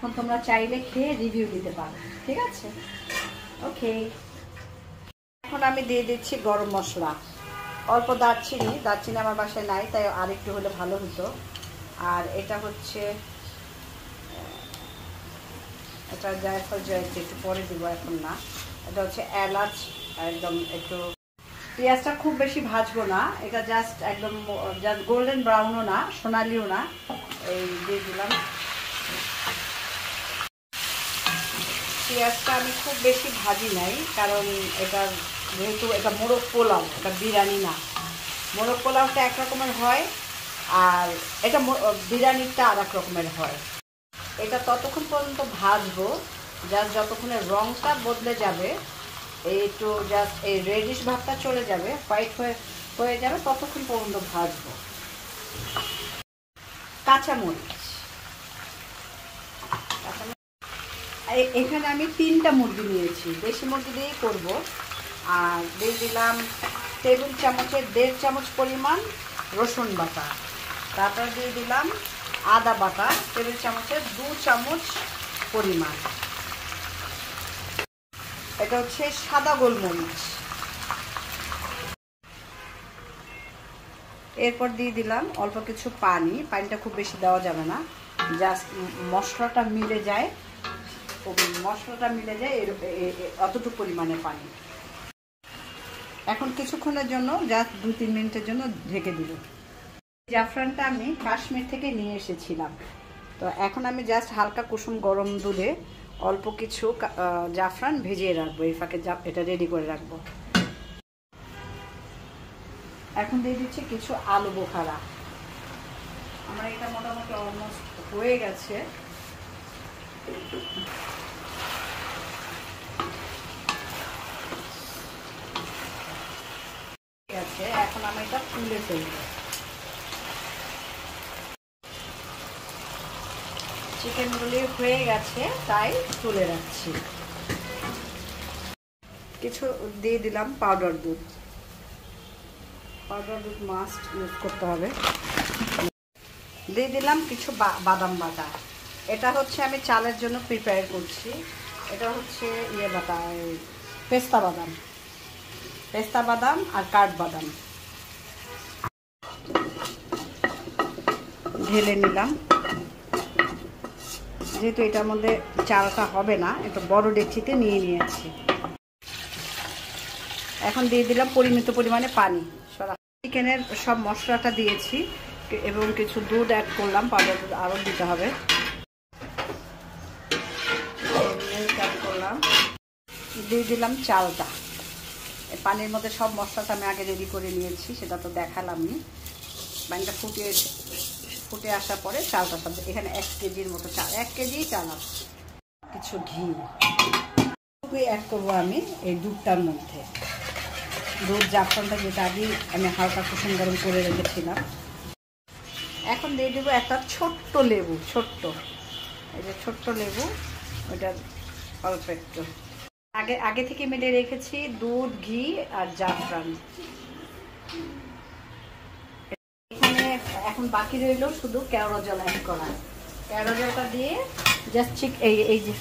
তখন তোমরা চাইলে খেয়ে রিভিউ দিতে পারো, ঠিক আছে? ওকে, এখন আমি দিয়ে দিচ্ছি গরম মশলা, অল্প দারচিনি আমার বাসায় নাই, তাই আর একটু হলে ভালো হতো। আর এটা হচ্ছে, এটা জায়ফল জয়ত্রী একটু পরে দিব, এখন না। এটা হচ্ছে এলাচ, একদম একটু। পেঁয়াজটা খুব বেশি ভাজবো না, এটা জাস্ট একদম গোল্ডেন ব্রাউনও না, সোনালিও না। এই দিয়ে দিলাম। পেঁয়াজটা আমি খুব বেশি ভাজি নাই, কারণ এটা যেহেতু এটা মোরগ পোলাও, এটা বিরিয়ানি না। মোরগ পোলাওটা এক রকমের হয়, আর এটা বিরিয়ানিটা আর এক রকমের হয়। এটা ততক্ষণ পর্যন্ত ভাজবো জাস্ট যতক্ষণের রঙটা বদলে যাবে, একটু জাস্ট এই রেডিশ ভাবটা চলে যাবে, হোয়াইট হয়ে যাবে, ততক্ষণ পর্যন্ত ভাজবো। কাঁচামরিচ, এখানে আমি 3টা মুরগি নিয়েছি, দেশি মুরগি দিয়েই করবো। আর দিয়ে দিলাম টেবিল চামচের 1.5 চামচ পরিমাণ রসুন বাটা। তারপর দিয়ে দিলাম আদা বাটা টেবিল চামচের 2 চামচ পরিমাণ। এটা হচ্ছে সাদা গোলমরিচ। এরপর দিয়ে দিলাম অল্প কিছু পানি, পানিটা খুব বেশি দেওয়া যাবে না, জাস্ট মশলাটা মিলে যায় অতটুকু পরিমাণে পানি। এখন কিছুক্ষণের জন্য জাস্ট 2-3 মিনিটের জন্য ঢেকে দিব। জাফরানটা আমি কাশ্মীর থেকে নিয়ে এসেছিলাম, তো এখন আমি জাস্ট হালকা কুসুম গরম দুধে অল্প কিছু জাফরান ভেজিয়ে রাখবো, এই ফাঁকে এটা রেডি করে রাখবো। এখন দিয়ে দিচ্ছি কিছু আলু বোখারা। আমার এটা মোটামুটি অলমোস্ট হয়ে গেছে। এখন আমি এটা তুলে ফেলবো। চিকেনগুলি হয়ে গেছে, তাই তুলে রাখছি। কিছু দিয়ে দিলাম পাউডার দুধ মাস্ট ইউজ করতে হবে। দিয়ে দিলাম কিছু বাদাম বাটা। এটা হচ্ছে আমি চালের জন্য প্রিপেয়ার করছি। এটা হচ্ছে বাটা, পেস্তা বাদাম আর কাঠবাদাম ঢেলে নিলাম। যেহেতু এটার মধ্যে চালটা হবে না, একটু বড় ডেকচিতে নিয়ে নিয়েছি। এখন দিয়ে দিলাম পরিমিত পরিমাণে পানি। চিকেনের সব মশলাটা দিয়েছি এবং কিছু দুধ অ্যাড করলাম, পাউডার দুধ আরও দিতে হবে। অ্যাড করলাম, দিয়ে দিলাম চালটা। পানির মধ্যে সব মশলাটা আমি আগে রেডি করে নিয়েছি, সেটা তো দেখালামই। পানিটা ফুটে আসার পরে চালটা সব, এখানে 1 কেজির মতো চাল, 1 কেজি চাল আছে। কিছু ঘি অ্যাড করবো আমি এই দুধটার মধ্যে। দুধ জাফরানটা যেটা আগে আমি হালকা কুসুম গরম করে রেখেছিলাম। এখন দিয়ে দেবো একটা ছোট্ট লেবু, এই যে ছোট্ট লেবু, ওইটা অল্প একটু আগে থেকে মেলে রেখেছি দুধ, ঘি আর জাফরান। এখানে এখন বাকি রইল শুধু কেওড়া জল অ্যাড করা। কেওড়া জলটা দিয়ে জাস্ট এই যে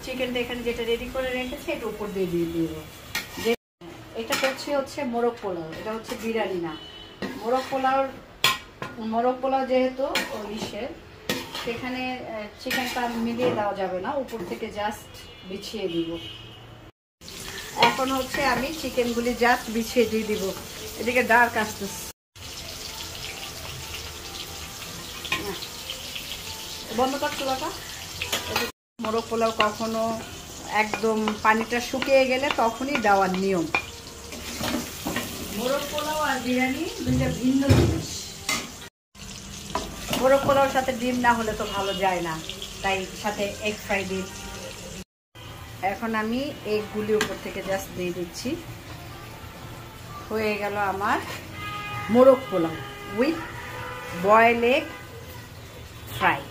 চিকেনটা এখানে যেটা রেডি করে রেখেছি এটা উপর দিয়ে দিব। এটা হচ্ছে মোরগ পোলাও, এটা হচ্ছে বিরিয়ানি না। মোরগ পোলাও যেহেতু ইসের, সেখানে চিকেনটা মিলিয়ে দেওয়া যাবে না, উপর থেকে জাস্ট বিছিয়ে দিব। এখন হচ্ছে আমি চিকেনগুলি জাস্ট বিছিয়ে দিয়ে দিব। এদিকে ডার্ক আসতেছে, বন্ধ কর চুলাটা। মোরগ পোলাও কখনো একদম পানিটা শুকিয়ে গেলে তখনই দেওয়ার নিয়ম। মোরগ পোলাও আর বিরিয়ানি দুইটা ভিন্ন জিনিস। মোরগ পোলাওর সাথে ডিম না হলে তো ভালো যায় না, তাই সাথে এগ ফ্রাই দিই। এখন আমি এগগুলি উপর থেকে জাস্ট দিয়ে দিচ্ছি। হয়ে গেল আমার মোরগ পোলাও উইথ বয়েল এগ ফ্রাই।